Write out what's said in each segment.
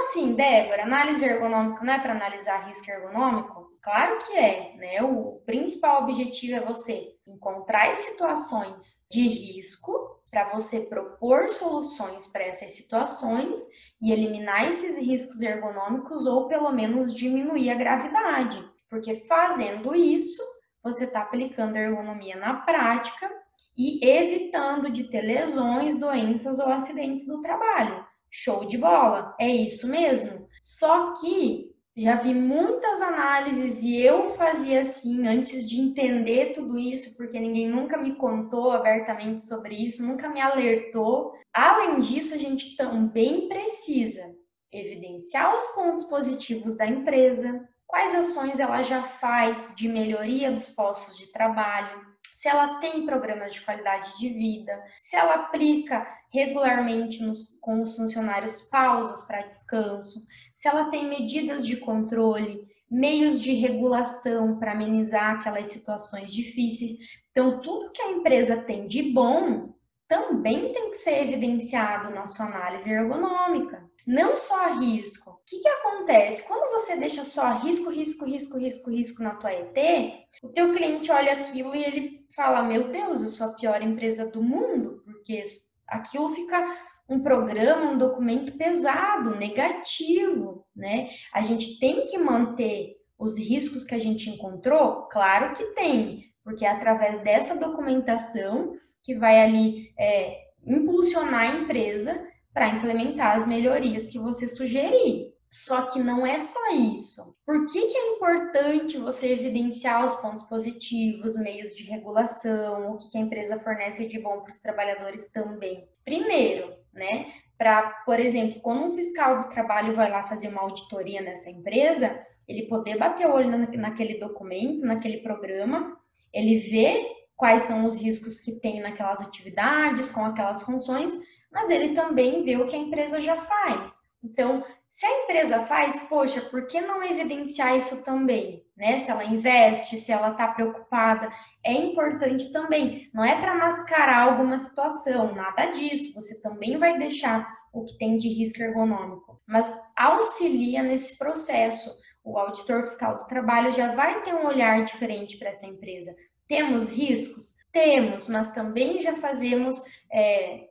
assim, Débora, análise ergonômica não é para analisar risco ergonômico? Claro que é, né? O principal objetivo é você encontrar as situações de risco para você propor soluções para essas situações e eliminar esses riscos ergonômicos ou pelo menos diminuir a gravidade. Porque fazendo isso, você está aplicando a ergonomia na prática e evitando de ter lesões, doenças ou acidentes do trabalho. Show de bola, é isso mesmo. Só que já vi muitas análises e eu fazia assim antes de entender tudo isso, porque ninguém nunca me contou abertamente sobre isso, nunca me alertou. Além disso, a gente também precisa evidenciar os pontos positivos da empresa, quais ações ela já faz de melhoria dos postos de trabalho, se ela tem programas de qualidade de vida, se ela aplica regularmente com os funcionários pausas para descanso, se ela tem medidas de controle, meios de regulação para amenizar aquelas situações difíceis. Então, tudo que a empresa tem de bom também tem que ser evidenciado na sua análise ergonômica. Não só risco. O que acontece? Quando você deixa só risco, risco, risco, risco, risco na tua ET, o teu cliente olha aquilo e ele fala, meu Deus, eu sou a pior empresa do mundo, porque aquilo fica um programa, um documento pesado, negativo, né? A gente tem que manter os riscos que a gente encontrou? Claro que tem, porque é através dessa documentação que vai ali impulsionar a empresa para implementar as melhorias que você sugerir. Só que não é só isso. Por que é importante você evidenciar os pontos positivos, meios de regulação, o que a empresa fornece de bom para os trabalhadores também? Primeiro, né, para, por exemplo, quando um fiscal do trabalho vai lá fazer uma auditoria nessa empresa, ele poder bater o olho naquele documento, naquele programa, ele vê quais são os riscos que tem naquelas atividades, com aquelas funções, mas ele também vê o que a empresa já faz. Então, se a empresa faz, poxa, por que não evidenciar isso também? Né? Se ela investe, se ela está preocupada, é importante também. Não é para mascarar alguma situação, nada disso. Você também vai deixar o que tem de risco ergonômico, mas auxilia nesse processo. O auditor fiscal do trabalho já vai ter um olhar diferente para essa empresa. Temos riscos? Temos, mas também já fazemos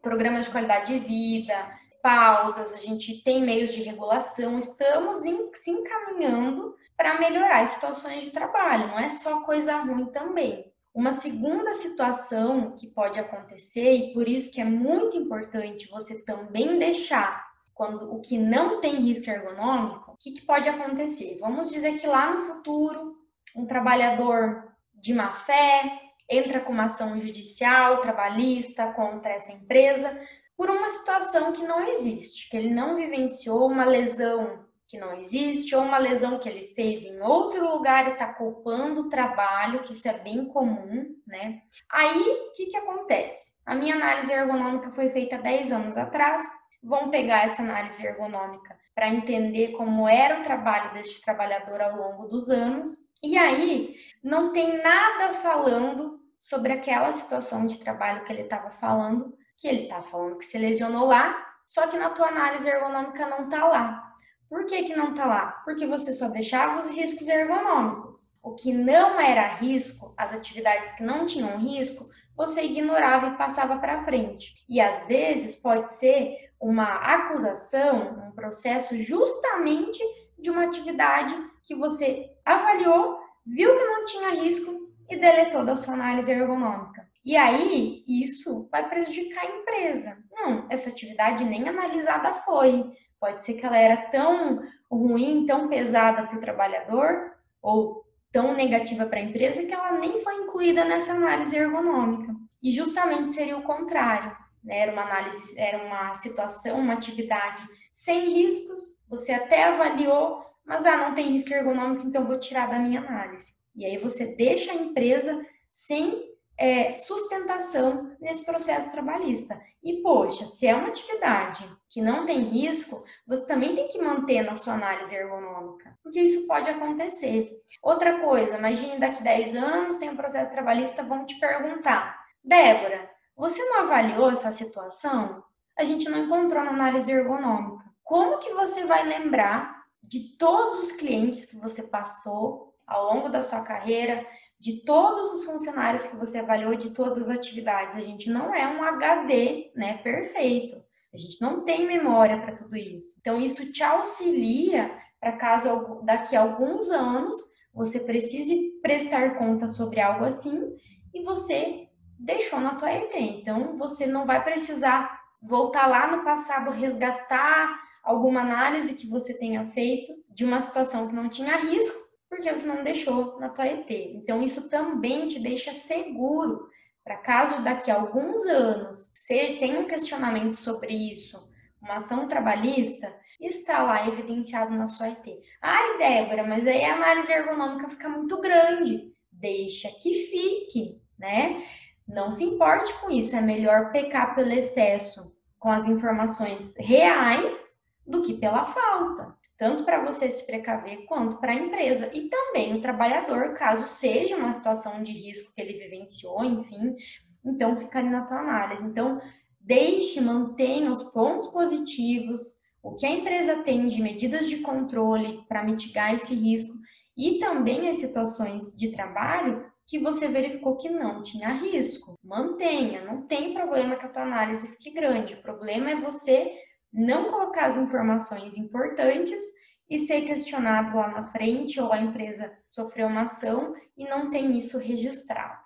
programas de qualidade de vida, pausas, a gente tem meios de regulação, estamos se encaminhando para melhorar as situações de trabalho, não é só coisa ruim também. Uma segunda situação que pode acontecer, e por isso que é muito importante você também deixar quando o que não tem risco ergonômico, o que pode acontecer? Vamos dizer que lá no futuro, um trabalhador de má fé entra com uma ação judicial, trabalhista contra essa empresa, por uma situação que não existe, que ele não vivenciou, uma lesão que não existe, ou uma lesão que ele fez em outro lugar e está culpando o trabalho, que isso é bem comum, né? Aí, o que acontece? A minha análise ergonômica foi feita 10 anos atrás, vão pegar essa análise ergonômica para entender como era o trabalho deste trabalhador ao longo dos anos, e aí não tem nada falando sobre aquela situação de trabalho que ele estava falando, que ele está falando que se lesionou lá, só que na tua análise ergonômica não está lá. Por que não está lá? Porque você só deixava os riscos ergonômicos. O que não era risco, as atividades que não tinham risco, você ignorava e passava para frente. E às vezes pode ser uma acusação, um processo justamente de uma atividade que você avaliou, viu que não tinha risco e deletou da sua análise ergonômica. E aí, isso vai prejudicar a empresa. Não, essa atividade nem analisada foi. Pode ser que ela era tão ruim, tão pesada para o trabalhador, ou tão negativa para a empresa, que ela nem foi incluída nessa análise ergonômica. E justamente seria o contrário. Né? Era uma análise, era uma situação, uma atividade sem riscos, você até avaliou, mas não tem risco ergonômico, então vou tirar da minha análise. E aí você deixa a empresa sem sustentação nesse processo trabalhista. E, poxa, se é uma atividade que não tem risco, você também tem que manter na sua análise ergonômica, porque isso pode acontecer. Outra coisa, imagine daqui 10 anos, tem um processo trabalhista, vão te perguntar, Débora, você não avaliou essa situação? A gente não encontrou na análise ergonômica. como que você vai lembrar de todos os clientes que você passou ao longo da sua carreira, de todos os funcionários que você avaliou, de todas as atividades? A gente não é um HD, né, perfeito. A gente não tem memória para tudo isso. Então, isso te auxilia para caso daqui a alguns anos você precise prestar conta sobre algo assim e você deixou na tua ET. Então, você não vai precisar voltar lá no passado, resgatar alguma análise que você tenha feito de uma situação que não tinha risco, porque você não deixou na tua ET. Então, isso também te deixa seguro para caso daqui a alguns anos você tenha um questionamento sobre isso, uma ação trabalhista, está lá evidenciado na sua ET. Ai, Débora, mas aí a análise ergonômica fica muito grande. Deixa que fique, né? Não se importe com isso, é melhor pecar pelo excesso com as informações reais do que pela falta, tanto para você se precaver quanto para a empresa e também o trabalhador, caso seja uma situação de risco que ele vivenciou, enfim, então fica ali na tua análise. Então, mantenha os pontos positivos, o que a empresa tem de medidas de controle para mitigar esse risco e também as situações de trabalho que você verificou que não tinha risco. Mantenha, não tem problema que a tua análise fique grande. O problema é você não colocar as informações importantes e ser questionado lá na frente ou a empresa sofreu uma ação e não tem isso registrado.